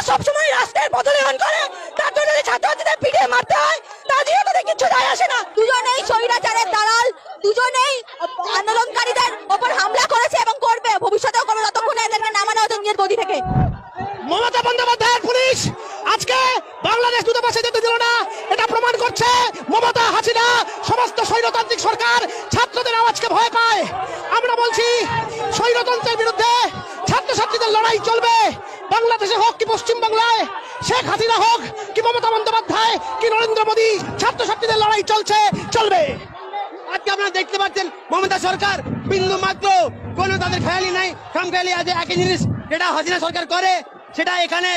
সবসময় রাস্তায় পথলেখন করে, তার জন্য যদি ছাত্রছাত্রীদের পিঠে মারতে হয়, তা দিয়ে তাদের কিছু যায় আসে না। দুজনেই স্বৈরাচারের দালাল, দুজনেই আন্দোলনকারীদের ওপর হামলা করেছে এবং করবে, ভবিষ্যতেও করবে যতক্ষণ এদেরকে নামানো হতো নিজের গদি থেকে। মমতা বন্দ্যোপাধ্যায়ের পুলিশ আজকে বাংলাদেশ দূতাবাসে যেতে দিল না, এটা প্রমাণ করছে মমতা হাসিনা সমস্ত স্বৈরতান্ত্রিক সরকার ছাত্রদের আওয়াজকে ভয় পায়। আমরা বলছি স্বৈরতন্ত্রের বিরুদ্ধে ছাত্রছাত্রীদের লড়াই চলবে। বাংলাদেশে হোক কি পশ্চিম বাংলায়, শেখ হাসিনা হোক কি মমতা বন্দ্যোপাধ্যায় কি নরেন্দ্র মোদী, ছাত্রছাত্রীদের লড়াই চলবে। আজকে আপনারা দেখতে পাচ্ছেন মমতা সরকার বিন্দু মাত্র কোনো তাদের খেয়ালি নাই, খামখেয়ালি আছে। একই জিনিস যেটা হাসিনা সরকার করে সেটা এখানে